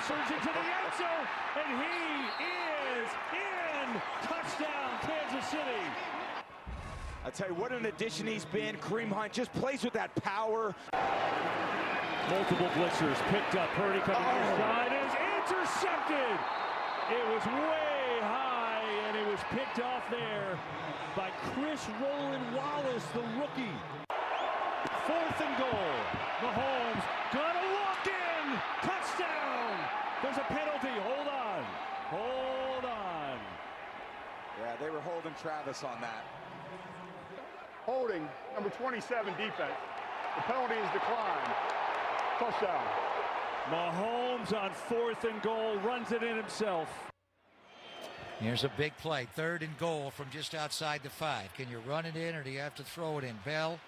surging to the end zone, and he is in. Touchdown, Kansas City. I tell you what an addition he's been. Kareem Hunt just plays with that power. Multiple blitzers picked up. Purdy coming inside is intercepted. It was way high, and it was picked off there by Chris Roland Wallace, the rookie. 4th and goal. Mahomes gonna walk in. Touchdown. There's a penalty. Hold on. Hold on. Yeah, they were holding Travis on that. Holding, number 27 defense. The penalty is declined. Touchdown. Mahomes on 4th and goal, runs it in himself. Here's a big play, 3rd and goal from just outside the 5. Can you run it in or do you have to throw it in? Bell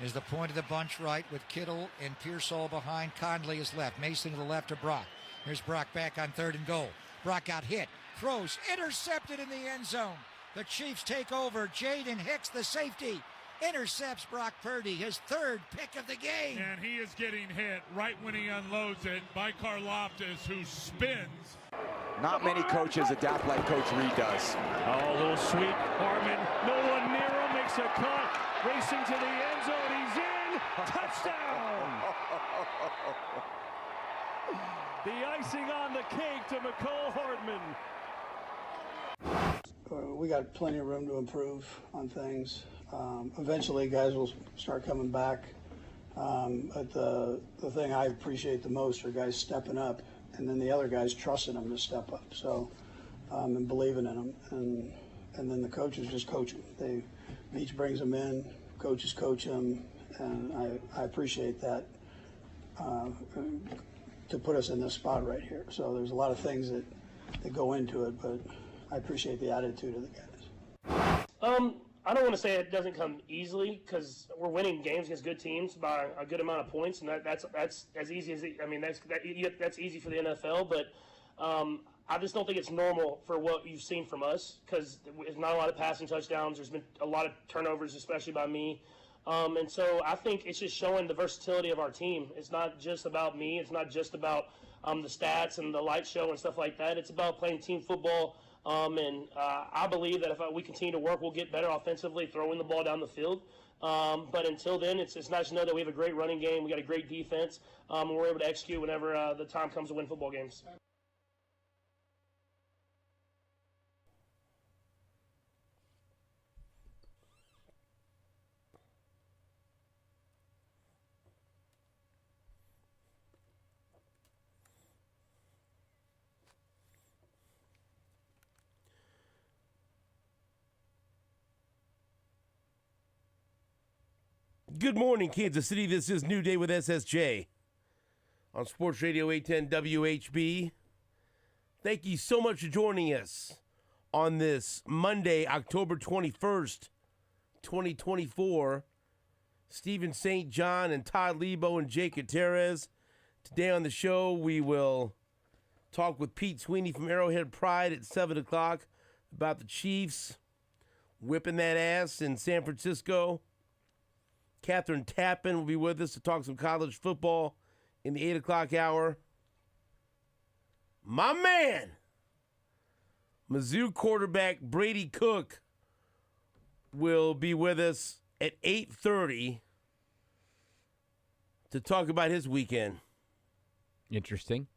is the point of the bunch right with Kittle and Pearsall behind. Conley is left. Mason to the left of Brock. Here's Brock back on 3rd and goal. Brock got hit, throws, intercepted in the end zone. The Chiefs take over. Jaden Hicks, the safety, intercepts Brock Purdy, his 3rd pick of the game. And he is getting hit right when he unloads it by Karlaftis, who spins. Not many coaches adapt like Coach Reed does. Oh, a little sweep. Harmon, no one near him, makes a cut. Racing to the end zone, he's in. Touchdown! The icing on the cake to McCole Hardman. We got plenty of room to improve on things. Eventually, guys will start coming back. But the thing I appreciate the most are guys stepping up, and then the other guys trusting them to step up. So, and believing in them, and then the coaches just coach them. Each brings them in, coaches coach them, and I appreciate that to put us in this spot right here. So there's a lot of things that go into it, but I appreciate the attitude of the guys. I don't want to say it doesn't come easily because we're winning games against good teams by a good amount of points, and that's as easy as that's easy for the NFL. But I just don't think it's normal for what you've seen from us because there's not a lot of passing touchdowns. There's been a lot of turnovers, especially by me. And so I think it's just showing the versatility of our team. It's not just about me. It's not just about the stats and the light show and stuff like that. It's about playing team football. And I believe that if we continue to work, we'll get better offensively, throwing the ball down the field. But until then, it's nice to know that we have a great running game. We got a great defense, and we're able to execute whenever the time comes to win football games. Good morning, Kansas City. This is New Day with SSJ on Sports Radio 810 WHB. Thank you so much for joining us on this Monday, October 21st, 2024. Stephen St. John and Todd Leabo and Jake Gutierrez. Today on the show, we will talk with Pete Sweeney from Arrowhead Pride at 7 o'clock about the Chiefs whipping that ass in San Francisco. Catherine Tappan will be with us to talk some college football in the 8 o'clock hour. My man, Mizzou quarterback Brady Cook will be with us at 8:30 to talk about his weekend. Interesting.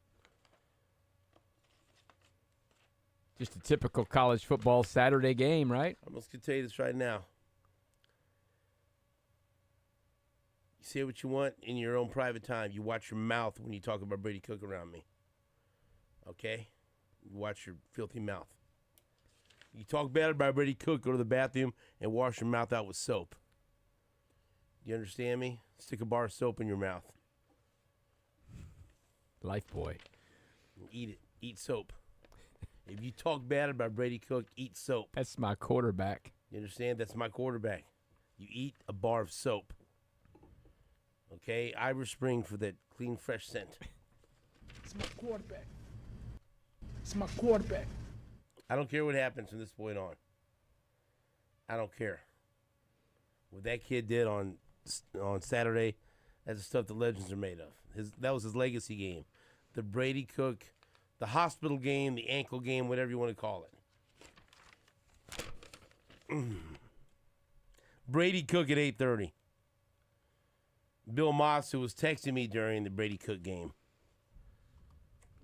Just a typical college football Saturday game, right? I'm just going to tell you this right now. Say what you want in your own private time. You watch your mouth when you talk about Brady Cook around me. Okay? You watch your filthy mouth. You talk bad about Brady Cook, go to the bathroom and wash your mouth out with soap. You understand me? Stick a bar of soap in your mouth. Life boy. Eat it. Eat soap. If you talk bad about Brady Cook, eat soap. That's my quarterback. You understand? That's my quarterback. You eat a bar of soap. Okay, Irish Spring for that clean, fresh scent. It's my quarterback. It's my quarterback. I don't care what happens from this point on. I don't care. What that kid did on Saturday, that's the stuff the legends are made of. That was his legacy game. The Brady Cook the hospital game, the ankle game, whatever you want to call it. Brady Cook at 8:30. Bill Moss, who was texting me during the Brady Cook game.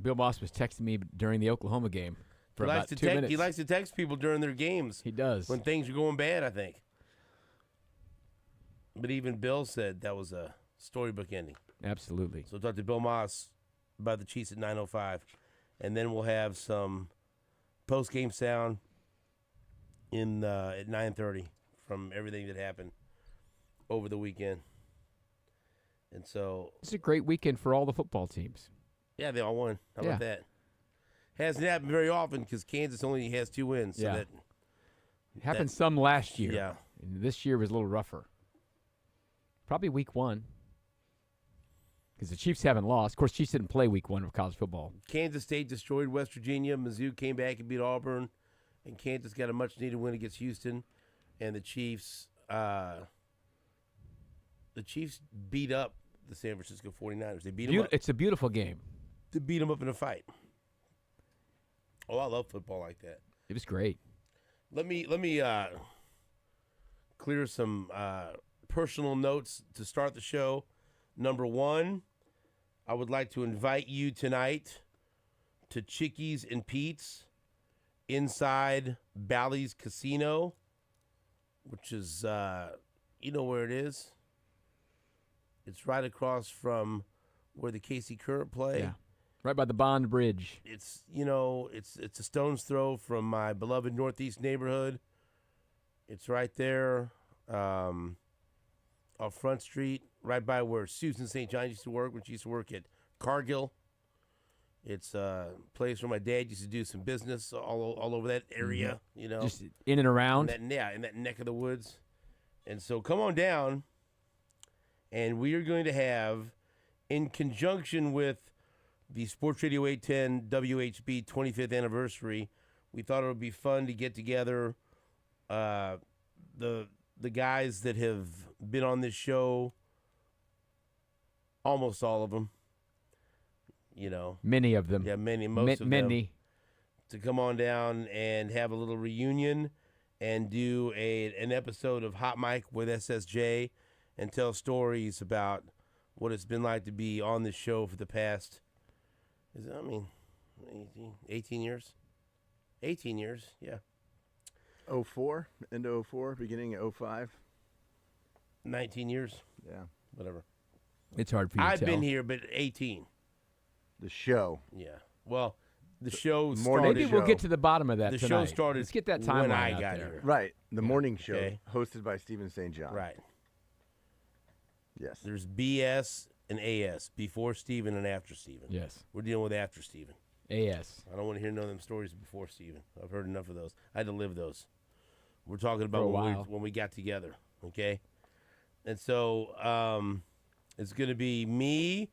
Bill Moss was texting me during the Oklahoma game for about 2 minutes. He likes to text people during their games. He does. When things are going bad, I think. But even Bill said that was a storybook ending. Absolutely. So talk to Bill Moss about the Chiefs at 9:05. And then we'll have some post-game sound at 9:30 from everything that happened over the weekend. And so it's a great weekend for all the football teams. Yeah, they all won. How about that? Hasn't happened very often because Kansas only has 2 wins. So it happened some last year. Yeah. And this year was a little rougher. Probably week 1. Because the Chiefs haven't lost. Of course, Chiefs didn't play week 1 of college football. Kansas State destroyed West Virginia. Mizzou came back and beat Auburn. And Kansas got a much-needed win against Houston. And the Chiefs beat up the San Francisco 49ers. They beat them up. It's a beautiful game. To beat them up in a fight. Oh, I love football like that. It was great. Let me clear some personal notes to start the show. Number 1, I would like to invite you tonight to Chickies and Pete's inside Bally's Casino, which is, you know where it is. It's right across from where the KC Current play. Yeah. Right by the Bond Bridge. It's it's a stone's throw from my beloved Northeast neighborhood. It's right there off Front Street, right by where Susan St. John used to work when she used to work at Cargill. It's a place where my dad used to do some business all over that area, you know. Just in and around. In that neck of the woods. And so come on down, and we are going to have, in conjunction with the Sports Radio 810 WHB 25th anniversary, we thought it would be fun to get together the guys that have been on this show, almost all of them, you know. Many of them. Yeah, most of them. To come on down and have a little reunion and do an episode of Hot Mic with SSJ and tell stories about what it's been like to be on this show for the past 18 years? 18 years, yeah. 04, into 04, beginning of 05. 19 years. Yeah. Whatever. It's hard for you to tell. I've been here, but 18. The show. Yeah. Well, the show morning started. Maybe we'll get to the bottom of that the tonight. show started Let's get that timeline when I out got there. here. Right. The morning show, Okay. hosted by Stephen St. John. Right. Yes. There's BS and AS, before Steven and after Steven. Yes. We're dealing with after Steven. AS. I don't want to hear none of them stories before Steven. I've heard enough of those. I had to live those. We're talking about For a while. when we got together, okay? And so it's going to be me,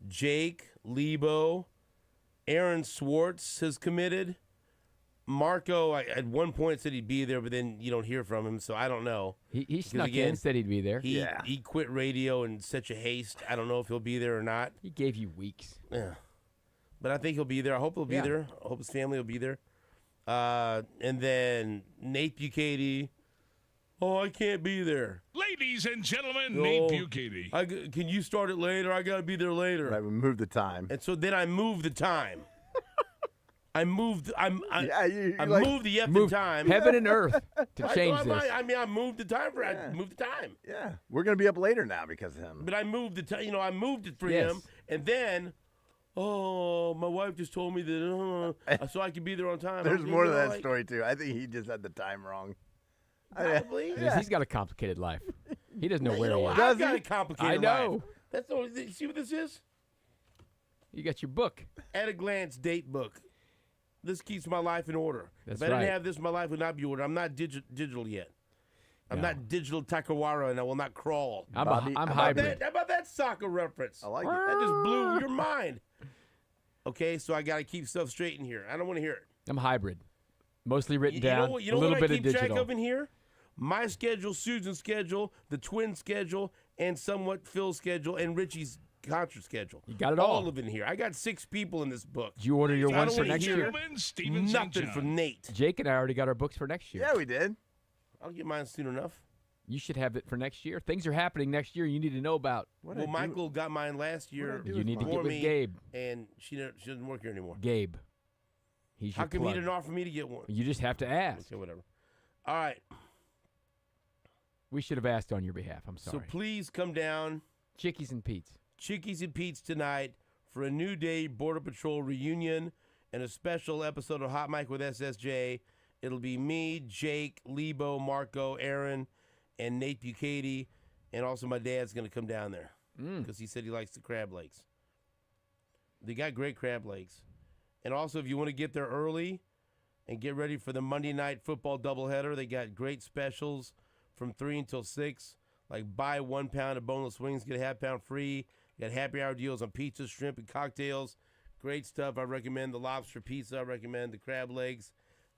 Jake, Leabo, Aaron Swartz has committed. Marco, at one point said he'd be there, but then you don't hear from him, so I don't know. He snuck in, said he'd be there. He quit radio in such a haste. I don't know if he'll be there or not. He gave you weeks. Yeah. But I think he'll be there. I hope he'll be there. I hope his family will be there. And then Nate Bucati. Oh, I can't be there. Ladies and gentlemen, Nate Bucati. Can you start it later? I got to be there later. Right, we moved the time. And so then I moved the time. I moved the moved effing time. Heaven and earth to change this. I moved the time I moved the time. Yeah. We're going to be up later now because of him. But I moved the time. I moved it for him. And then, my wife just told me that so I could be there on time. There's more to that story, too. I think he just had the time wrong. Probably. He's got a complicated life. He doesn't know where he is. I've got a complicated life. I know. That's all. See what this is? You got your book. At a glance date book. This keeps my life in order. That's if I didn't have this, my life would not be ordered. I'm not digital yet. I'm not digital Takawara, and I will not crawl. I'm hybrid. How about that soccer reference? I like it. That just blew your mind. Okay, so I got to keep stuff straight in here. I don't want to hear it. I'm hybrid. Mostly written down. You know a little what bit I keep of digital. track of in here? My schedule, Susan's schedule, the twins' schedule, and somewhat Phil's schedule, and Richie's concert schedule. You got it all. All of it in here. I got 6 people in this book. Did you order your So I ones don't for wanna next hear year? Nothing from Nate. Jake and I already got our books for next year. Yeah, we did. I'll get mine soon enough. You should have it for next year. Things are happening next year you need to know about. Well, Michael got mine last year. You need to before get with me, Gabe. And she doesn't work here anymore. Gabe. He's How your come plug. he didn't offer me to get one? You just have to ask. Okay, whatever. All right. We should have asked on your behalf. I'm sorry. So please come down. Chickies and Pete's. Chickies and Pete's tonight for a New Day Border Patrol reunion and a special episode of Hot Mic with SSJ. It'll be me, Jake, Leabo, Marco, Aaron, and Nate Bucati, and also my dad's going to come down there because he said he likes the crab legs. They got great crab legs. And also, if you want to get there early and get ready for the Monday night football doubleheader, they got great specials from 3 until 6, like buy 1 pound of boneless wings, get a half pound free. You got happy hour deals on pizza, shrimp, and cocktails. Great stuff. I recommend the lobster pizza. I recommend the crab legs.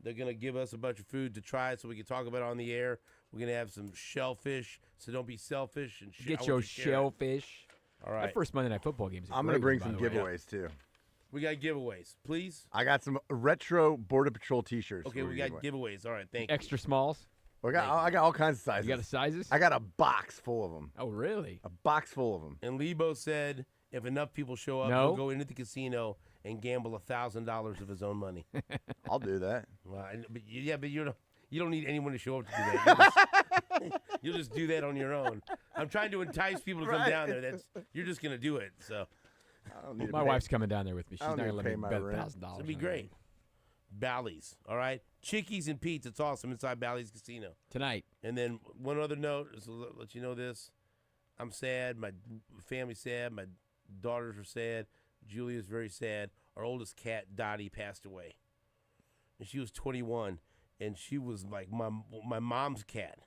They're going to give us a bunch of food to try so we can talk about it on the air. We're going to have some shellfish, so don't be selfish. And Get your shellfish. All right. That first Monday Night Football game is I'm going to bring some giveaways, too. We got giveaways, please. I got some retro Border Patrol T-shirts. Okay, we got giveaways. All right, thank you. Extra smalls? I got all kinds of sizes. You got the sizes? I got a box full of them. Oh, really? A box full of them. And Leabo said if enough people show up, No. he'll go into the casino and gamble $1,000 of his own money. I'll do that. Well, but you don't need anyone to show up to do that. You'll just do that on your own. I'm trying to entice people to come down there. You're just gonna do it. So My wife's coming down there with me. She's not going to let me bet $1,000. It'll be great. Bally's, all right? Chickies and Pete's, it's awesome inside Bally's Casino. Tonight. And then one other note, is to let you know this. I'm sad. My family's sad. My daughters are sad. Julia's very sad. Our oldest cat, Dottie, passed away. And she was 21. And she was like my mom's cat.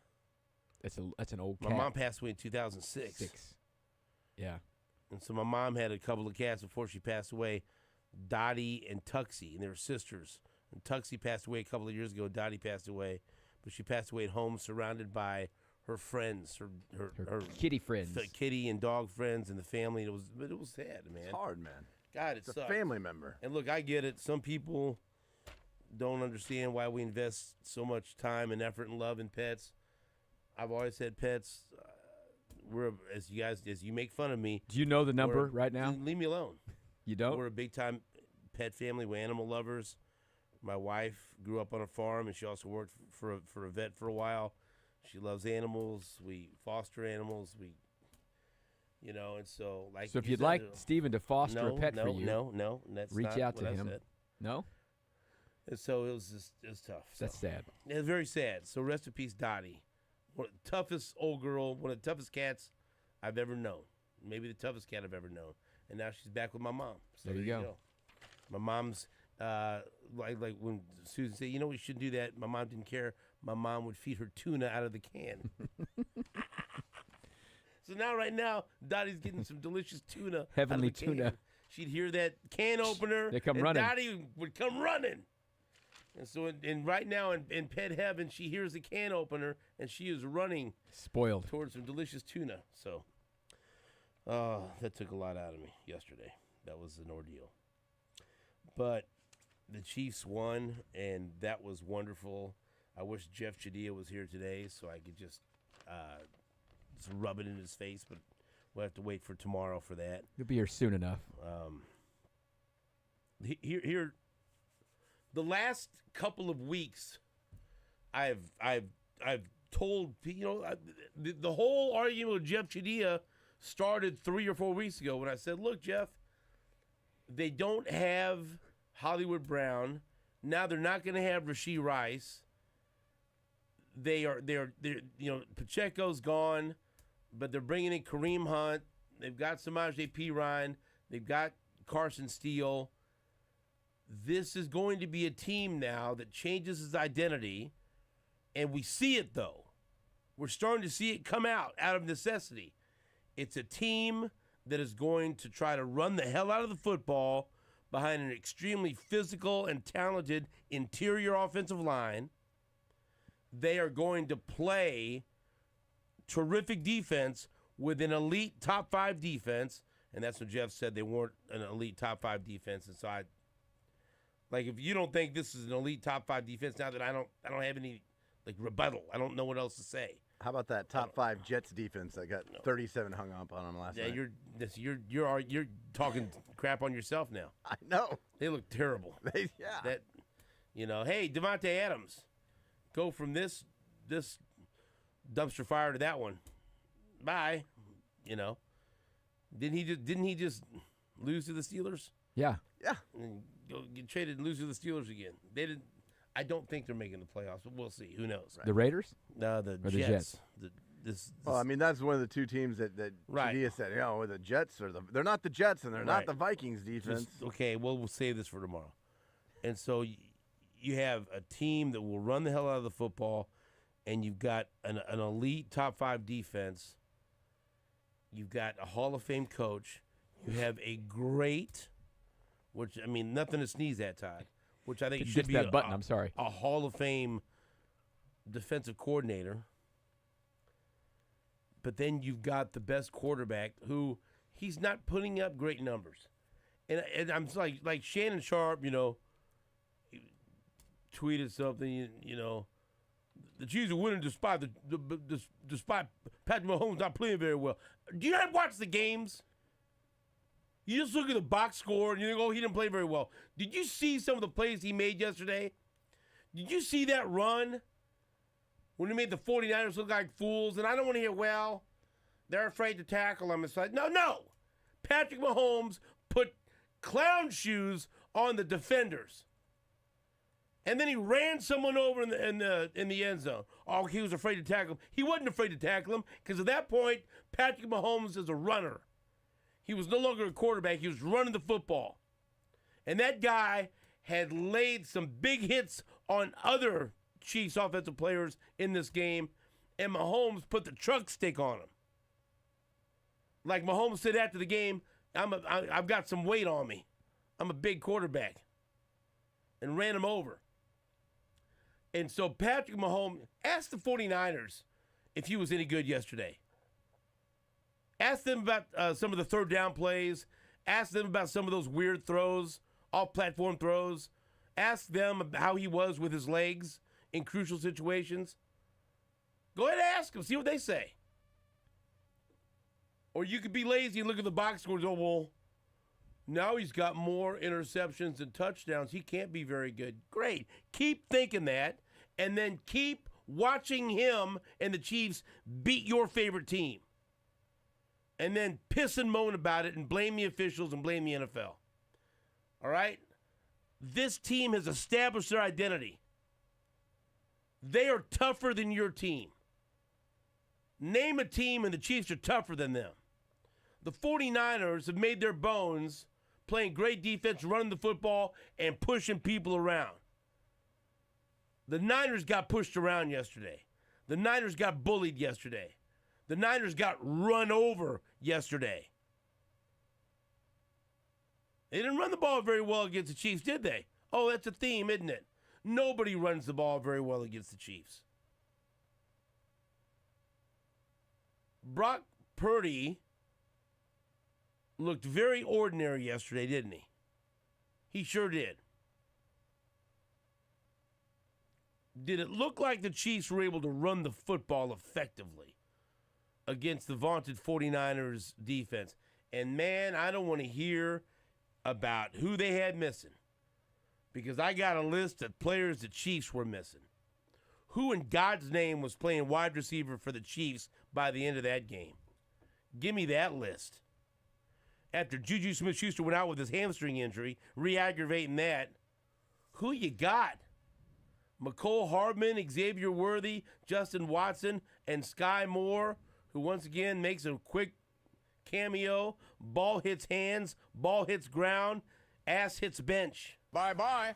That's an old cat. My mom passed away in 2006. Yeah. And so my mom had a couple of cats before she passed away, Dottie and Tuxie, and they were sisters. And Tuxie passed away a couple of years ago. Dottie passed away, but she passed away at home surrounded by her friends, her kitty friends, kitty and dog friends, and the family. It was sad, man. It's hard, man. God, it's sucks. a family member. And look, I get it. Some people don't understand why we invest so much time and effort and love in pets. I've always had pets. As you make fun of me. Do you know the number right now? Leave me alone. You don't? We're a big time pet family. We're animal lovers. My wife grew up on a farm, and she also worked for a vet for a while. She loves animals. We foster animals. And so like. So if you'd like Steven to foster a pet for you, no, that's reach not out what to I him. said. No. And so it was tough. So. That's sad. It's very sad. So rest in peace, Dottie. One of the toughest old girl, one of the toughest cats I've ever known. Maybe the toughest cat I've ever known. And now she's back with my mom. So there you go. My mom's like when Susan said, we shouldn't do that. My mom didn't care. My mom would feed her tuna out of the can. So right now, Dottie's getting some delicious tuna. Heavenly out of the can. tuna. She'd hear that can opener. They come and running. Dottie would come running. And so, right now in pet heaven, she hears the can opener, and she is running. Spoiled. Towards some delicious tuna. So, that took a lot out of me yesterday. That was an ordeal. But the Chiefs won, and that was wonderful. I wish Jeff Chadilla was here today so I could just rub it in his face, but we'll have to wait for tomorrow for that. You'll be here soon enough. Here, the last couple of weeks, I've told the whole argument with Jeff Chadilla started 3 or 4 weeks ago when I said, "Look, Jeff, they don't have Hollywood Brown. Now they're not going to have Rashee Rice. They're Pacheco's gone, but they're bringing in Kareem Hunt. They've got Samaje Perine. They've got Carson Steele. This is going to be a team now that changes its identity, and we see it, though. We're starting to see it come out of necessity. It's a team that is going to try to run the hell out of the football behind an extremely physical and talented interior offensive line. They are going to play terrific defense with an elite top 5 defense, And that's what Jeff said. They weren't an elite top 5 defense. And so if you don't think this is an elite top 5 defense, now that I don't have any rebuttal. I don't know what else to say. How about that top 5 Jets defense that got 37 hung up on them last night? You're talking crap on yourself now. I know. They look terrible. Yeah. Hey, Devontae Adams, go from this dumpster fire to that one. Bye. Didn't he just lose to the Steelers? Yeah. Yeah. And go get traded and lose to the Steelers again. They didn't. I don't think they're making the playoffs, but we'll see. Who knows? The Raiders? No, the or Jets. The Jets. Well, I mean, that's one of the two teams that Shadia said, the Jets they're not the Jets and they're not the Vikings defense. Okay, well, we'll save this for tomorrow. And so you have a team that will run the hell out of the football, and you've got an elite top 5 defense. You've got a Hall of Fame coach. You have a great, nothing to sneeze at, Todd, which I think should be that button. I'm sorry. A Hall of Fame defensive coordinator. But then you've got the best quarterback who he's not putting up great numbers. And I'm like Shannon Sharp, tweeted something, the Chiefs are winning despite despite Patrick Mahomes not playing very well. Do you not watch the games? You just look at the box score and you think, he didn't play very well. Did you see some of the plays he made yesterday? Did you see that run when he made the 49ers look like fools? And I don't want to hear, they're afraid to tackle him. It's like, no. Patrick Mahomes put clown shoes on the defenders. And then he ran someone over in the end zone. Oh, he was afraid to tackle him. He wasn't afraid to tackle him because at that point, Patrick Mahomes is a runner. He was no longer a quarterback. He was running the football. And that guy had laid some big hits on other Chiefs offensive players in this game, and Mahomes put the truck stick on him. Like Mahomes said after the game, I've got some weight on me. I'm a big quarterback. And ran him over. And so Patrick Mahomes asked the 49ers if he was any good yesterday. Ask them about some of the third down plays. Ask them about some of those weird throws, off-platform throws. Ask them about how he was with his legs in crucial situations. Go ahead and ask them. See what they say. Or you could be lazy and look at the box scores. Oh, well, now he's got more interceptions and touchdowns. He can't be very good. Great. Keep thinking that, and then keep watching him and the Chiefs beat your favorite team. And then piss and moan about it and blame the officials and blame the NFL. All right? This team has established their identity. They are tougher than your team. Name a team and the Chiefs are tougher than them. The 49ers have made their bones playing great defense, running the football, and pushing people around. The Niners got pushed around yesterday. The Niners got bullied yesterday. The Niners got run over yesterday. They didn't run the ball very well against the Chiefs, did they? Oh, that's a theme, isn't it? Nobody runs the ball very well against the Chiefs. Brock Purdy looked very ordinary yesterday, didn't he? He sure did. Did it look like the Chiefs were able to run the football effectively against the vaunted 49ers defense? And, man, I don't want to hear about who they had missing because I got a list of players the Chiefs were missing. Who in God's name was playing wide receiver for the Chiefs by the end of that game? Give me that list. After Juju Smith-Schuster went out with his hamstring injury, re-aggravating that, who you got? McCole Hardman, Xavier Worthy, Justin Watson, and Sky Moore, who once again makes a quick cameo. Ball hits hands, ball hits ground, ass hits bench. Bye-bye.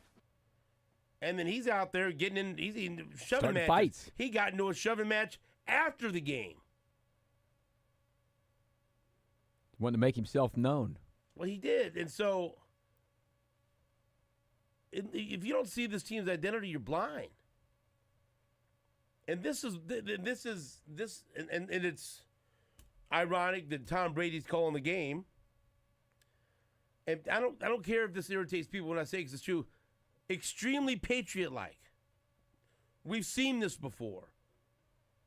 And then he's out there getting in, he's in shoving matches. Fights. He got into a shoving match after the game. Wanted to make himself known. Well, he did. And so, if you don't see this team's identity, you're blind. And this is it's ironic that Tom Brady's calling the game and I don't care if this irritates people when I say it, 'cause it's true, extremely Patriot-like. We've seen this before.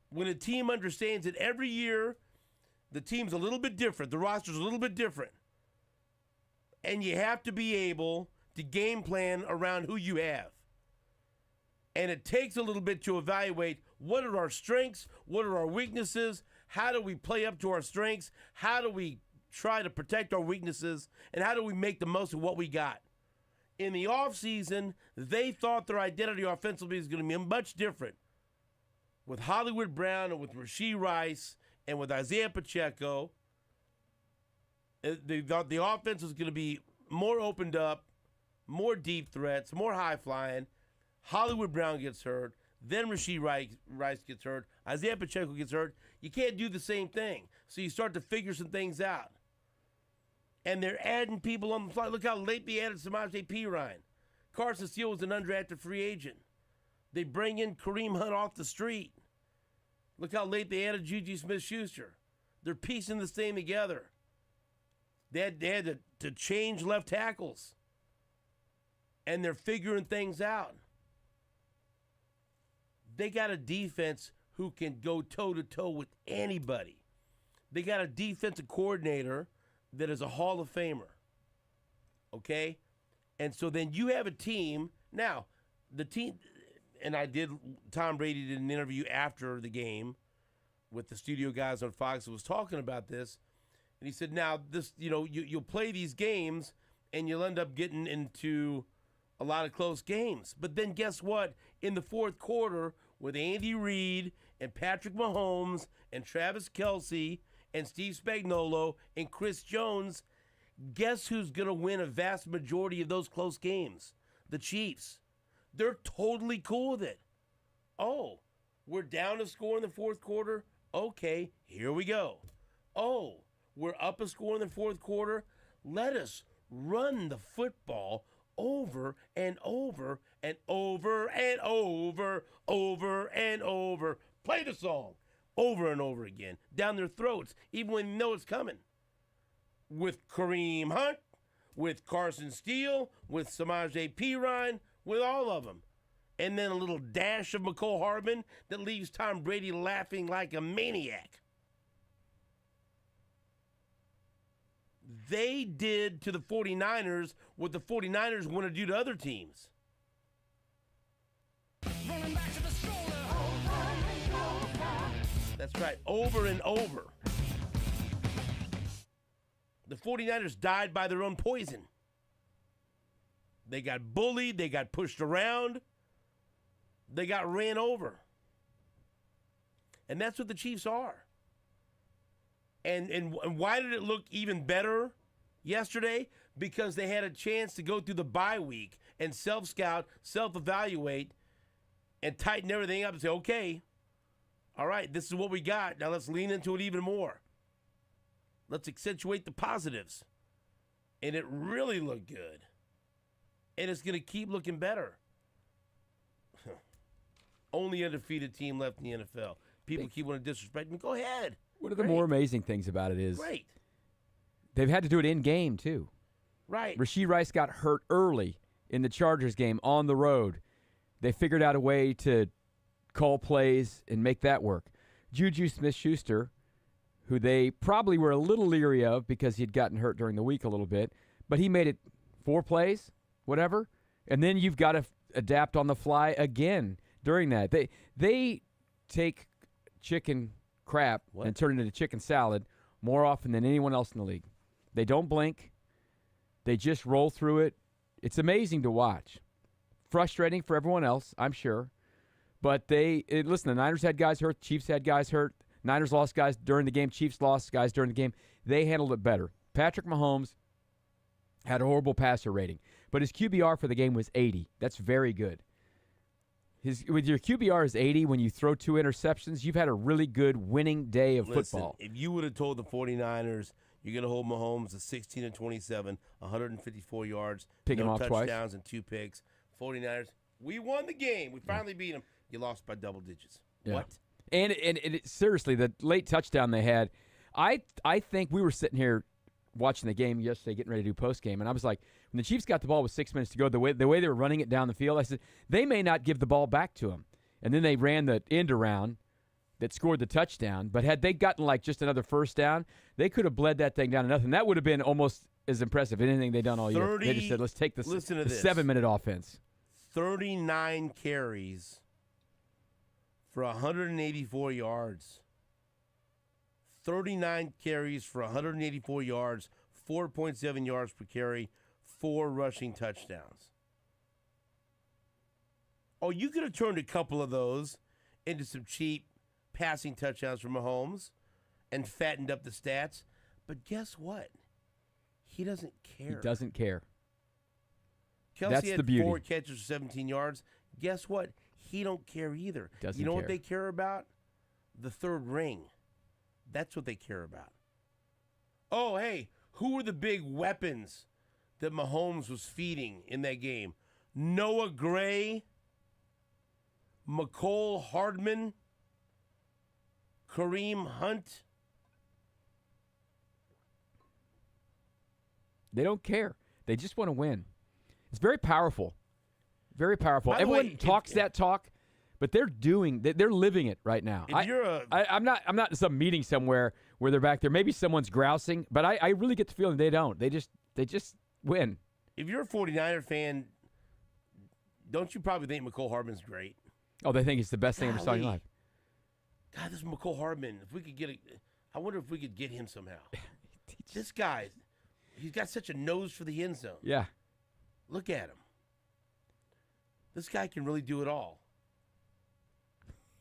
When a team understands that every year the team's a little bit different, the roster's a little bit different, and you have to be able to game plan around who you have. And it takes a little bit to evaluate what are our strengths, what are our weaknesses, how do we play up to our strengths, how do we try to protect our weaknesses, and how do we make the most of what we got. In the offseason, they thought their identity offensively was going to be much different. With Hollywood Brown and with Rashee Rice and with Isaiah Pacheco, they thought the offense was going to be more opened up, more deep threats, more high-flying. Hollywood Brown gets hurt. Then Rashee Rice gets hurt. Isaiah Pacheco gets hurt. You can't do the same thing. So you start to figure some things out. And they're adding people on the fly. Look how late they added Samaje Perine. Carson Steele was an undrafted free agent. They bring in Kareem Hunt off the street. Look how late they added Juju Smith-Schuster. They're piecing this thing together. They had to change left tackles. And they're figuring things out. They got a defense who can go toe-to-toe with anybody. They got a defensive coordinator that is a Hall of Famer. Okay? And so then you have a team. Now, the team, and Tom Brady did an interview after the game with the studio guys on Fox that was talking about this. And he said, now, this, you'll play these games and you'll end up getting into a lot of close games. But then guess what? In the fourth quarter, with Andy Reid and Patrick Mahomes and Travis Kelce and Steve Spagnuolo and Chris Jones, guess who's going to win a vast majority of those close games? The Chiefs. They're totally cool with it. Oh, we're down a score in the fourth quarter? Okay, here we go. Oh, we're up a score in the fourth quarter? Let us run the football over and over and over and over and over. Play the song over and over again down their throats, even when you know it's coming. With Kareem Hunt, with Carson Steele, with Samaje Perine, with all of them. And then a little dash of McCole Hardman that leaves Tom Brady laughing like a maniac. They did to the 49ers what the 49ers want to do to other teams. That's right, over and over. The 49ers died by their own poison. They got bullied, they got pushed around, they got ran over. And that's what the Chiefs are. And why did it look even better yesterday? Because they had a chance to go through the bye week and self-scout, self-evaluate, and tighten everything up and say, okay, all right, this is what we got. Now let's lean into it even more. Let's accentuate the positives. And it really looked good. And it's going to keep looking better. Only undefeated team left in the NFL. People keep wanting to disrespect me. Go ahead. One of the more amazing things about it is they've had to do it in-game, too. Right. Rashee Rice got hurt early in the Chargers game on the road. They figured out a way to call plays and make that work. Juju Smith-Schuster, who they probably were a little leery of because he'd gotten hurt during the week a little bit, but he made it 4 plays, whatever, and then you've got to adapt on the fly again during that. They take chicken crap and turn it into chicken salad more often than anyone else in the league. They don't blink. They just roll through it. It's amazing to watch. Frustrating for everyone else, I'm sure. But listen, the Niners had guys hurt. Chiefs had guys hurt. Niners lost guys during the game. Chiefs lost guys during the game. They handled it better. Patrick Mahomes had a horrible passer rating, but his QBR for the game was 80. That's very good. With your QBR is 80, when you throw 2 interceptions, you've had a really good winning day of football. If you would have told the 49ers you're going to hold Mahomes to 16-27, 154 yards, Pick him no off touchdowns twice. and 2 picks, 49ers, we won the game. We finally beat them. You lost by double digits. Yeah. What? And seriously, the late touchdown they had, I think we were sitting here watching the game yesterday, getting ready to do post game, and I was like, when the Chiefs got the ball with 6 minutes to go, the way they were running it down the field, I said they may not give the ball back to him. And then they ran the end around that scored the touchdown. But had they gotten like just another first down, they could have bled that thing down to nothing. That would have been almost as impressive as anything they've done all year. They just said, let's take the 7-minute offense. 39 carries for 184 yards. 39 carries for 184 yards, 4.7 yards per carry, 4 rushing touchdowns. Oh, you could have turned a couple of those into some cheap passing touchdowns from Mahomes and fattened up the stats. But guess what? He doesn't care. He doesn't care. Kelsey That's had the beauty. 4 catches for 17 yards. Guess what? He don't care either. Doesn't you know care. what they care about? The third ring. That's what they care about. Oh, hey, who were the big weapons that Mahomes was feeding in that game? Noah Gray, McCole Hardman, Kareem Hunt. They don't care. They just want to win. It's very powerful. Very powerful. By the Everyone way, talks that talk, but they're living it right now. I'm not in some meeting somewhere where they're back there. Maybe someone's grousing, but I really get the feeling they don't. They just win. If you're a 49er fan, don't you probably think McCole Hardman's great? Oh, they think it's the best thing ever saw in your life. God, this McCole Hardman, if we could I wonder if we could get him somehow. This guy, he's got such a nose for the end zone. Yeah. Look at him. This guy can really do it all.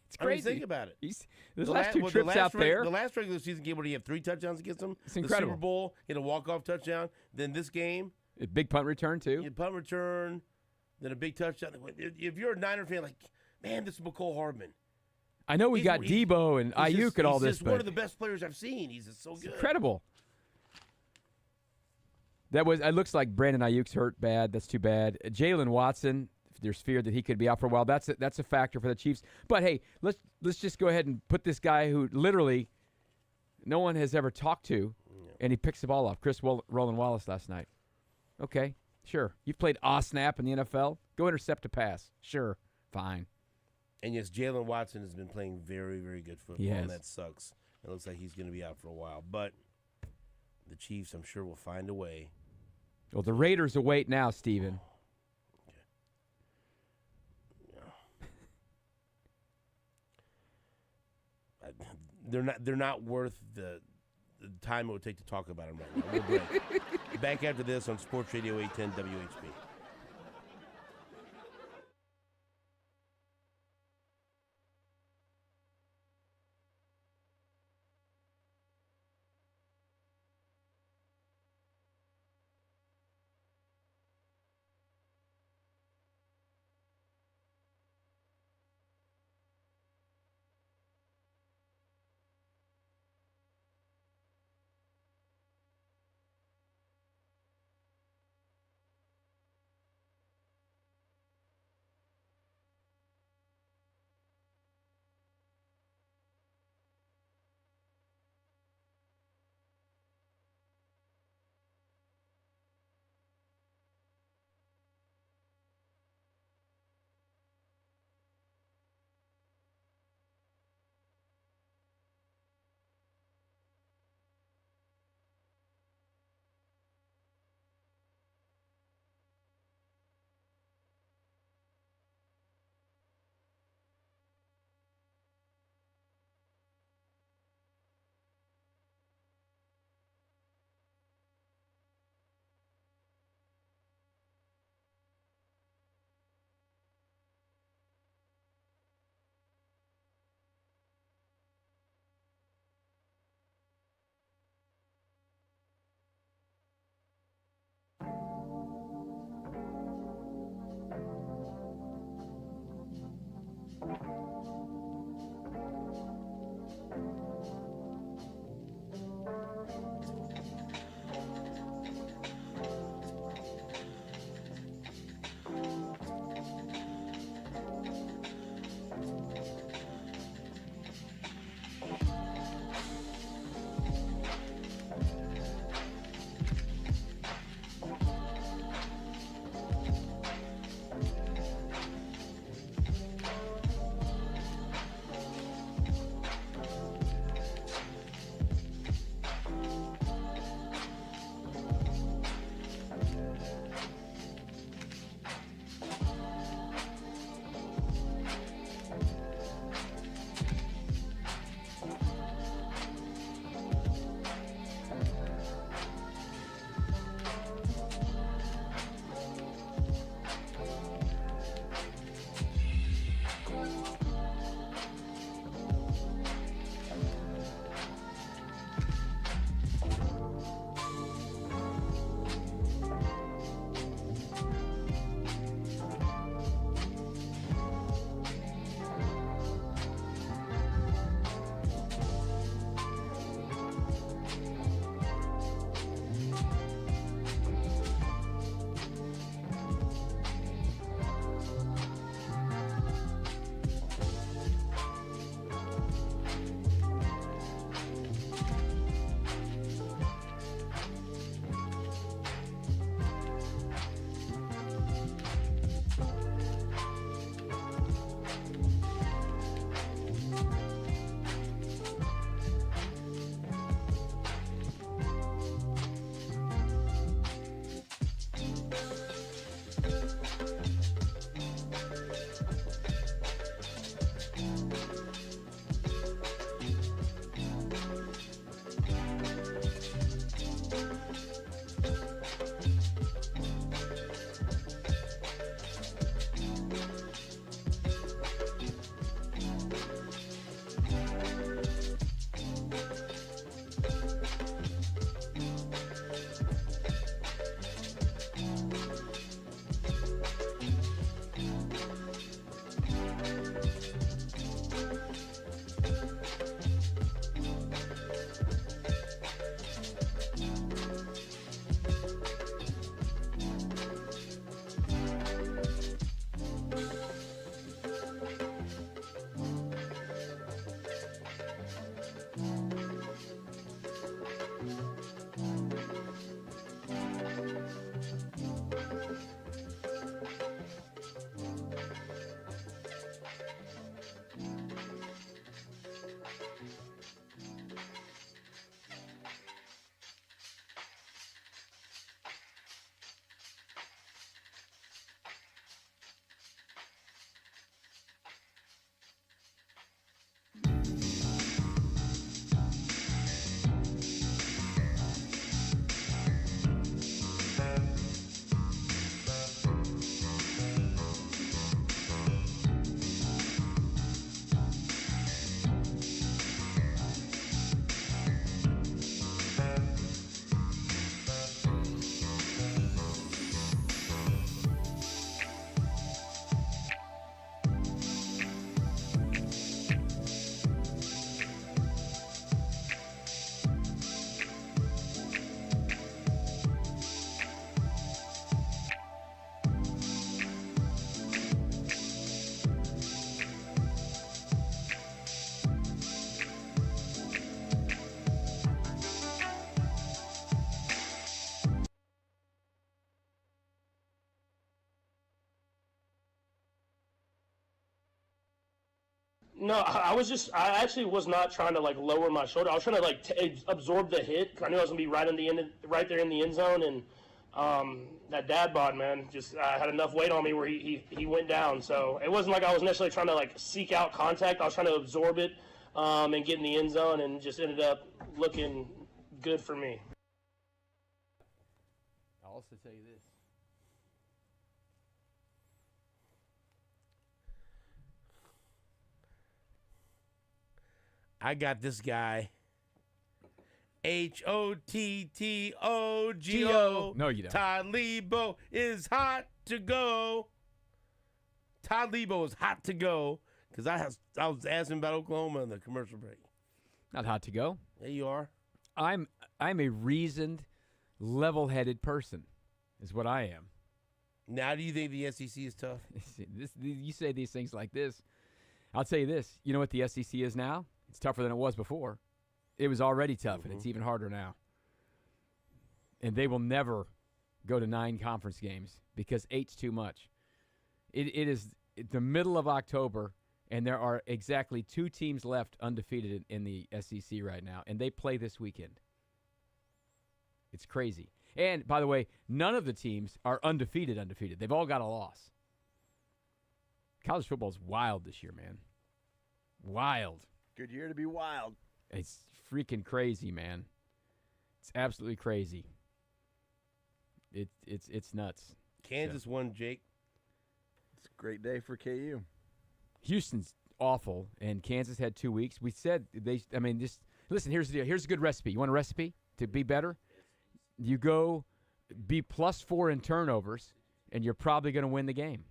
It's crazy. Think about it. The last two trips out there. The last regular season game where he had 3 touchdowns against them. It's incredible. The Super Bowl, he had a walk-off touchdown. Then this game. A big punt return, too. A punt return. Then a big touchdown. If you're a Niner fan, like, man, this is McCole Hardman. I know we got Debo and Ayuk and all this, he's just one of the best players I've seen. He's just so good. Incredible. It looks like Brandon Ayuk's hurt bad. That's too bad. Jalen Watson, there's fear that he could be out for a while. That's a factor for the Chiefs. But hey, let's just go ahead and put this guy who literally no one has ever talked to, and he picks the ball off. Chris Roland Wallace last night. Okay, sure. You've played snap in the NFL. Go intercept a pass. Sure, fine. And yes, Jalen Watson has been playing very, very good football, and that sucks. It looks like he's going to be out for a while. But the Chiefs, I'm sure, will find a way. Well, the Raiders await now, Steven. They're not worth the time it would take to talk about them right now. We'll break. Back after this on Sports Radio 810 WHB. No, I actually was not trying to like lower my shoulder. I was trying to like absorb the hit. 'Cause I knew I was gonna be right there in the end zone, and that dad bod, man, just had enough weight on me where he went down. So it wasn't like I was necessarily trying to like seek out contact. I was trying to absorb it and get in the end zone, and just ended up looking good for me. I'll also tell you this. I got this guy. Hottogo. No, you don't. Todd Leabo is hot to go. Todd Leabo is hot to go because I was asking about Oklahoma in the commercial break. Not hot to go. There you are. I'm a reasoned, level-headed person, is what I am. Now, do you think the SEC is tough? You say these things like this. I'll tell you this. You know what the SEC is now? It's tougher than it was before. It was already tough, and it's even harder now. And they will never go to 9 conference games because 8's too much. It is the middle of October, and there are exactly 2 teams left undefeated in the SEC right now, and they play this weekend. It's crazy. And, by the way, none of the teams are undefeated. They've all got a loss. College football is wild this year, man. Wild. Good year to be wild. It's freaking crazy, man. It's absolutely crazy. It's nuts. Kansas won, Jake. It's a great day for KU. Houston's awful, and Kansas had 2 weeks. We said just listen. Here's the deal. Here's a good recipe. You want a recipe to be better? You go be +4 in turnovers, and you're probably going to win the game.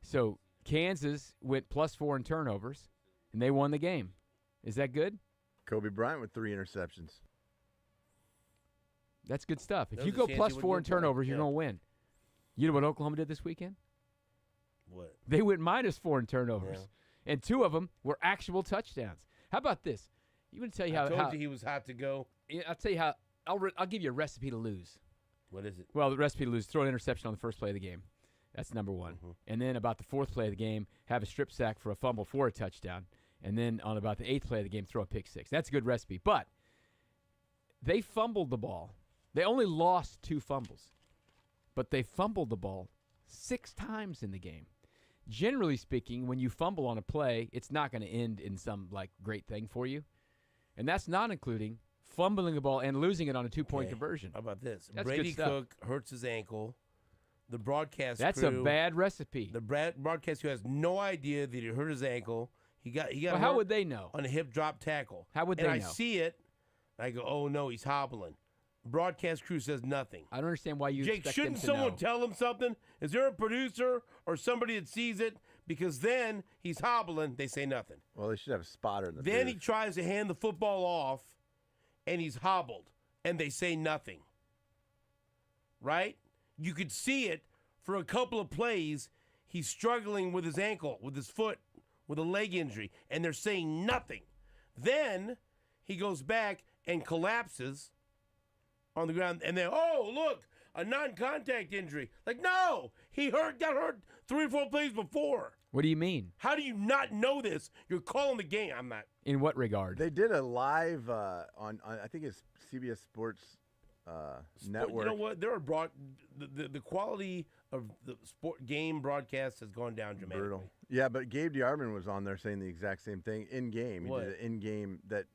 So Kansas went +4 in turnovers, and they won the game. Is that good? Kobe Bryant with 3 interceptions. That's good stuff. If you go +4 in turnovers, you're going to win. You know what Oklahoma did this weekend? What? They went -4 in turnovers, and 2 of them were actual touchdowns. How about this? You want to tell you I told you he was hot to go. I'll tell you how. I'll give you a recipe to lose. What is it? Well, the recipe to lose: throw an interception on the first play of the game. That's number 1. And then about the 4th play of the game, have a strip sack for a fumble for a touchdown. And then on about the 8th play of the game, throw a pick 6. That's a good recipe. But they fumbled the ball. They only lost 2 fumbles. But they fumbled the ball 6 times in the game. Generally speaking, when you fumble on a play, it's not going to end in some like great thing for you. And that's not including fumbling the ball and losing it on a 2-point conversion. How about this? That's Brady good stuff. Cook hurts his ankle. The broadcast That's crew, a bad recipe. The broadcast crew has no idea that he hurt his ankle. He got well, how would they know? On a hip drop tackle. How would they know? know? I see it. I go, oh, no, he's hobbling. Broadcast crew says nothing. I don't understand why you Jake, expect shouldn't them to someone know. tell him something? Is there a producer or somebody that sees it? Because then he's hobbling. They say nothing. Well, they should have a spotter in the Then booth. he tries to hand the football off, and he's hobbled, and they say nothing. Right? You could see it for a couple of plays. He's struggling with his ankle, with his foot, with a leg injury, and they're saying nothing. Then he goes back and collapses on the ground, and then, oh, look, a non-contact injury. Like, no, he got hurt 3 or 4 plays before. What do you mean? How do you not know this? You're calling the game. I'm not. In what regard? They did a live on I think it's CBS Sports Network. You know what? There are the quality of the sport game broadcast has gone down dramatically. Brutal. Yeah, but Gabe DeArmond was on there saying the exact same thing in game. He did it in game that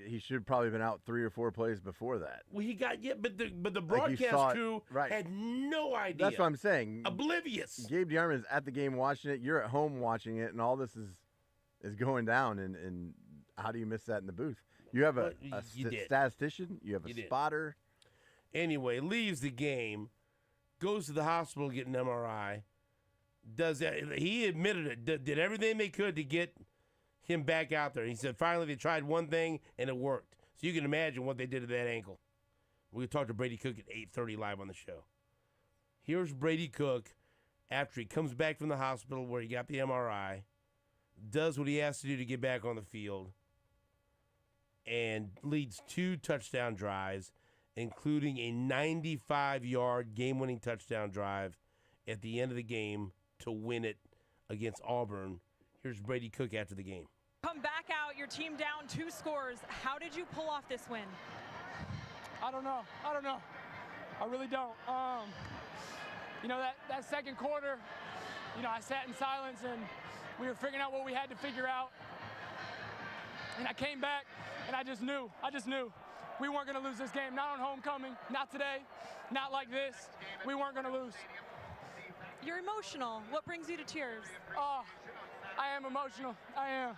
he should probably have been out 3 or 4 plays before that. Well, he got but the broadcast crew had no idea. That's what I'm saying. Oblivious. Gabe DeArmond is at the game watching it. You're at home watching it, and all this is going down. And how do you miss that in the booth? You have a statistician. You have a spotter. Anyway, leaves the game, goes to the hospital to get an MRI. Does that? He admitted it. Did everything they could to get him back out there. He said finally they tried one thing and it worked. So you can imagine what they did to that ankle. We'll talk to Brady Cook at 8:30 live on the show. Here's Brady Cook after he comes back from the hospital where he got the MRI, does what he has to do to get back on the field, and leads 2 touchdown drives, including a 95-yard game-winning touchdown drive at the end of the game to win it against Auburn. Here's Brady Cook after the game. Come back out, your team down 2 scores. How did you pull off this win? I don't know. I really don't. That second quarter, I sat in silence and we were figuring out what we had to figure out. And I came back and I just knew we weren't going to lose this game. Not on homecoming, not today, not like this. We weren't going to lose. You're emotional. What brings you to tears? Oh, I am emotional. I am.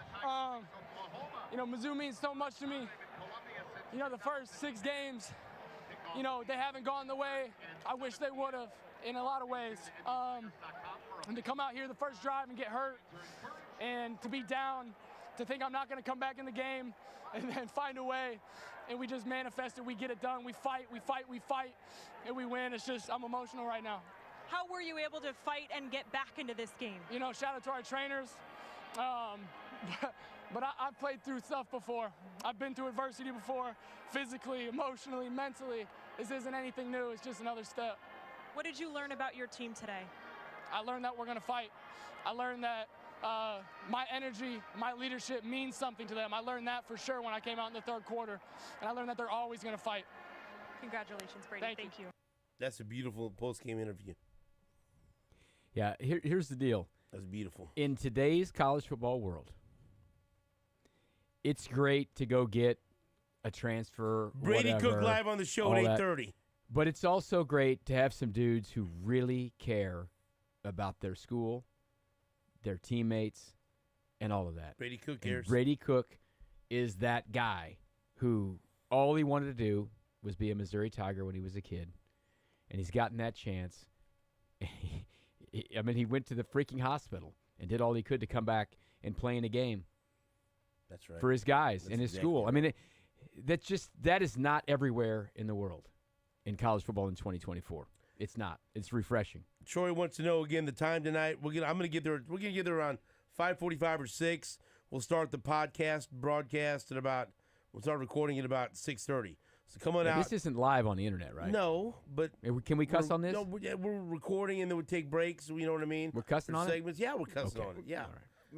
Mizzou means so much to me. The first 6 games, they haven't gone the way I wish they would have in a lot of ways. And to come out here the first drive and get hurt and to be down, to think I'm not going to come back in the game and then find a way, and we just manifested, we get it done, we fight, and we win. It's just, I'm emotional right now. How were you able to fight and get back into this game? Shout out to our trainers. But I've played through stuff before. I've been through adversity before, physically, emotionally, mentally. This isn't anything new, it's just another step. What did you learn about your team today? I learned that we're gonna fight. I learned that my energy, my leadership means something to them. I learned that for sure when I came out in the third quarter. And I learned that they're always gonna fight. Congratulations, Brady. Thank you. That's a beautiful post-game interview. Yeah, here's the deal. That's beautiful. In today's college football world, it's great to go get a transfer. Brady whatever, Cook live on the show at 8:30. But it's also great to have some dudes who really care about their school, their teammates, and all of that. Brady Cook cares. Brady Cook is that guy who all he wanted to do was be a Missouri Tiger when he was a kid, and he's gotten that chance. He went to the freaking hospital and did all he could to come back and play in a game. That's right. For his guys That's in his exactly school. Right. That is not everywhere in the world in college football in 2024. It's not. It's refreshing. Troy wants to know again the time tonight. I'm going to get there. We're going to get there around 5:45 or 6. We'll start the broadcast we'll start recording at about 6:30. So come on out. This isn't live on the internet, right? No, but can we cuss on this? No, we're recording and then we take breaks. You know what I mean? We're cussing on segments. Yeah, we're cussing on it. Yeah. All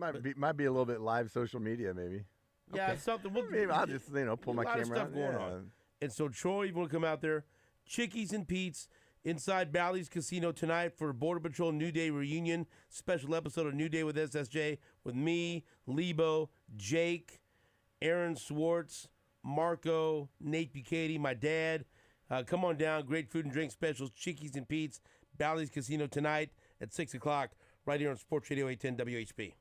right. Might be a little bit live social media, maybe. Yeah, something. Maybe I'll just pull my camera stuff going on. And so Troy, you want to come out there? Chickies and Pete's inside Bally's Casino tonight for Border Patrol New Day reunion special episode of New Day with SSJ with me, Leabo, Jake, Aaron Swartz, Marco, Nate Bucati, my dad. Come on down. Great food and drink specials. Chickies and Pete's, Bally's Casino tonight at 6 o'clock right here on Sports Radio 810 WHB.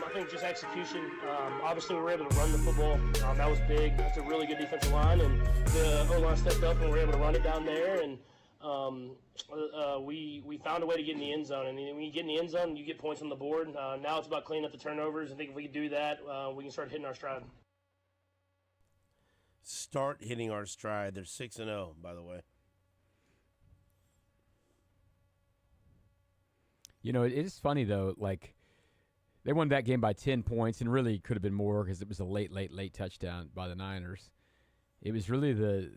I think just execution. Obviously, we were able to run the football. That was big. That's a really good defensive line, and the O-line stepped up and we were able to run it down there. And we found a way to get in the end zone. And when you get in the end zone, you get points on the board. Now it's about cleaning up the turnovers. I think if we can do that, we can start hitting our stride. Start hitting our stride. They're 6-0, by the way. You know, it is funny, though, like, they won that game by 10 points, and really could have been more because it was a late touchdown by the Niners. It was really the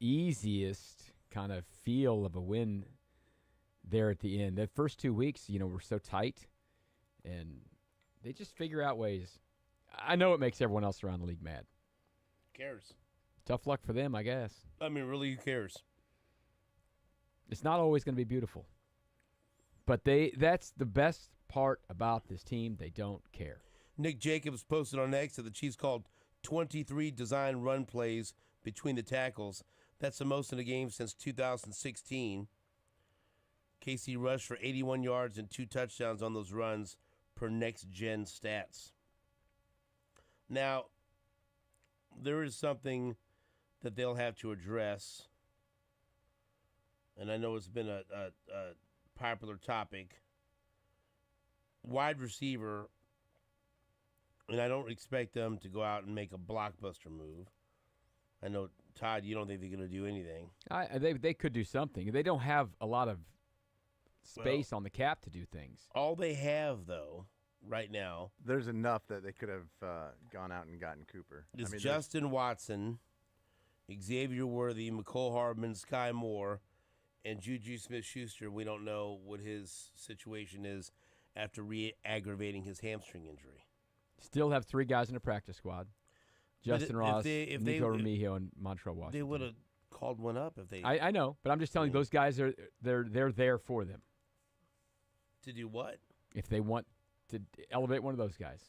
easiest kind of feel of a win there at the end. The first 2 weeks, you know, were so tight, and they just figure out ways. I know it makes everyone else around the league mad. Who cares? Tough luck for them, I guess. I mean, really, who cares? It's not always going to be beautiful. But that's the best part about this team. They don't care. Nick Jacobs posted on X that the Chiefs called 23 design run plays between the tackles. That's the most in a game since 2016. KC rushed for 81 yards and 2 touchdowns on those runs per next-gen stats. Now, there is something that they'll have to address, and I know it's been a popular topic. Wide receiver, and I don't expect them to go out and make a blockbuster move. I know, Todd, you don't think they're going to do anything. They could do something. They don't have a lot of space on the cap to do things. All they have, though, right now, there's enough that they could have gone out and gotten Cooper. Is Justin Watson, Xavier Worthy, McCole Hardman, Sky Moore, and Juju Smith-Schuster. We don't know what his situation is after re-aggravating his hamstring injury. Still have 3 guys in the practice squad. Justin Ross, Nico Remigio, and Montreal Washington. They would have called one up if they... I know, but I'm just telling you, those guys they're there for them. To do what? If they want to elevate one of those guys.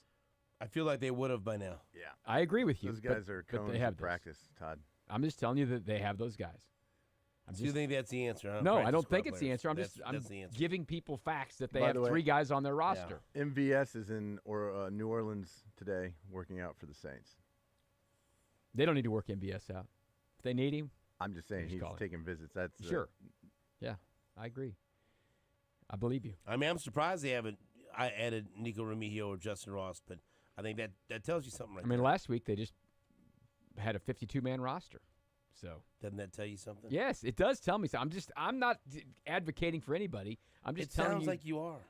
I feel like they would have by now. Yeah. I agree with you. Those guys are cones in practice, Todd. I'm just telling you that they have those guys. Do you think that's the answer? Huh? No, I don't think it's the answer. I'm giving people facts that they have 3 guys on their roster. Yeah. MVS is in New Orleans today working out for the Saints. They don't need to work MVS out. If they need him, I'm just saying he's taking visits. That's sure. Yeah, I agree. I believe you. I mean, I'm surprised they haven't added Nico Remigio or Justin Ross, but I think that tells you something right there. Last week they just had a 52-man roster. So doesn't that tell you something? Yes, it does tell me something. I'm not advocating for anybody. I'm just telling you. It sounds like you are.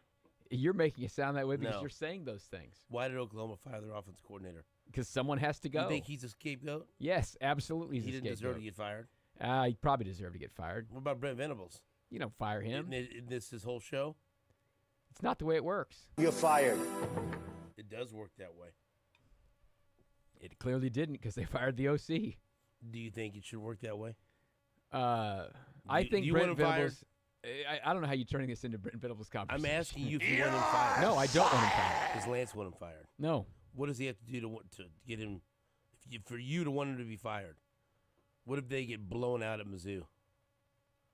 You're making it sound that way because you're saying those things. Why did Oklahoma fire their offense coordinator? Because someone has to go. You think he's a scapegoat? Yes, absolutely. He didn't deserve to get fired. He probably deserved to get fired. What about Brent Venables? You don't fire him. Isn't this his whole show? It's not the way it works. You're fired. It does work that way. It clearly didn't because they fired the OC. Do you think it should work that way? I think Brent Venables. I don't know how you're turning this into Brent Venables conversation. I'm asking you if you want him fired. No, I don't want him fired. Because Lance want him fired. No. What does he have to do to get him? For you to want him to be fired? What if they get blown out at Mizzou?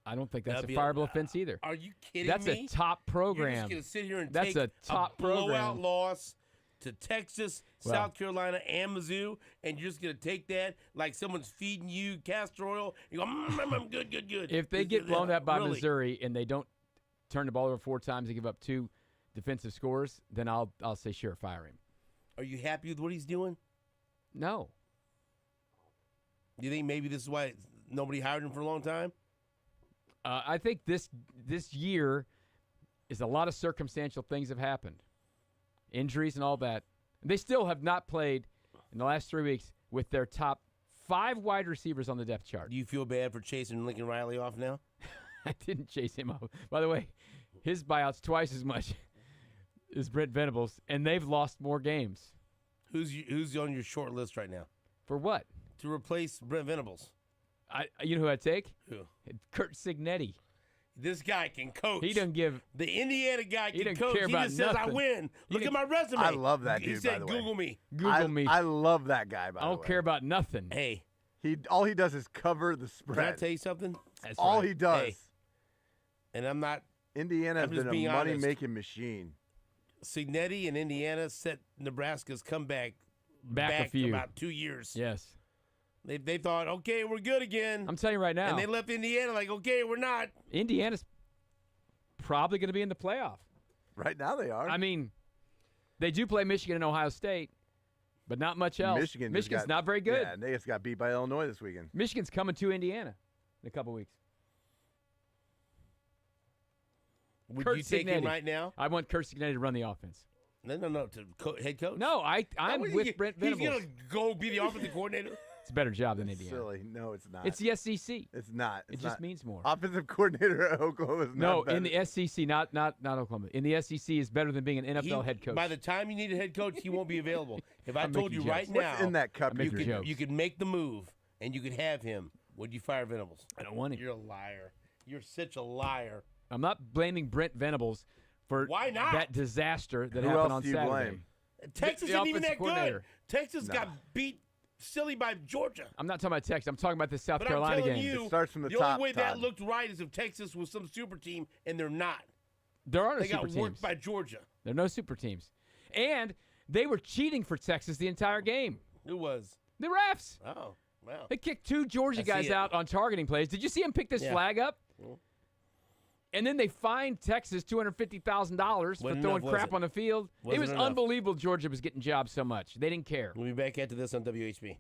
I don't think that's a fireable offense either. Are you kidding me? That's a top program. You're just going to sit here and take a blowout loss to Texas, South Carolina, and Mizzou, and you're just going to take that like someone's feeding you castor oil? You go, I'm good. If they get blown out by Missouri and they don't turn the ball over 4 times and give up 2 defensive scores, then I'll say, sure, fire him. Are you happy with what he's doing? No. Do you think maybe this is why nobody hired him for a long time? I think this year is a lot of circumstantial things have happened. Injuries and all that. They still have not played in the last 3 weeks with their top 5 wide receivers on the depth chart. Do you feel bad for chasing Lincoln Riley off now? I didn't chase him off. By the way, his buyout's twice as much as Brent Venables, and they've lost more games. Who's on your short list right now? For what? To replace Brent Venables. You know who I'd take? Who? Kurt Signetti. This guy can coach. He doesn't give. The Indiana guy can doesn't coach. Care about he just says, I win. Look at my resume. I love that dude, He said, by the way. Google me. Google me. I love that guy, by the way. I don't care about nothing. Hey. All he does is cover the spread. Can I tell you something? That's all he does. Hey. And I'm not. Indiana has been a money-making machine. Cignetti and Indiana set Nebraska's comeback back a few. about 2 years. Yes. They thought, okay, we're good again. I'm telling you right now. And they left Indiana like, okay, we're not. Indiana's probably going to be in the playoff. Right now they are. I mean, they do play Michigan and Ohio State, but not much else. Michigan's not very good. Yeah, and they just got beat by Illinois this weekend. Michigan's coming to Indiana in a couple weeks. Would Kurt you take him right now? I want Kurt Cignetti to run the offense. No, to head coach? No, I'm with Brent Venables. He's going to go be the offensive coordinator? It's a better job than Indiana. Silly. No, it's not. It's the SEC. It's not. It just means more. Offensive coordinator at Oklahoma is not better. In the SEC, not Oklahoma. In the SEC is better than being an NFL head coach. By the time you need a head coach, he won't be available. If I I'm told you making right jokes. now, What's in that cup? you could make the move and you could have him, would you fire Venables? I don't want him. You're a liar. You're such a liar. I'm not blaming Brent Venables for Why not? that disaster that Who happened else on do you Saturday. blame? Texas The isn't even offensive that coordinator. good. Texas got beat silly by Georgia. I'm not talking about Texas. I'm talking about the South But Carolina I'm telling game. you, It starts from the the top, only way that Todd. looked right is if Texas was some super team, and they're not. There are no They super got teams. worked by Georgia. There are no super teams. And they were cheating for Texas the entire game. Who was? The refs. Oh, wow. They kicked two Georgia I see guys it. out on targeting plays. Did you see him pick this Yeah. flag up? Mhm. And then they fined Texas $250,000 for Wasn't throwing enough, was crap it? on the field. It Wasn't was enough. unbelievable Georgia was getting jobs so much. They didn't care. We'll be back after this on WHB.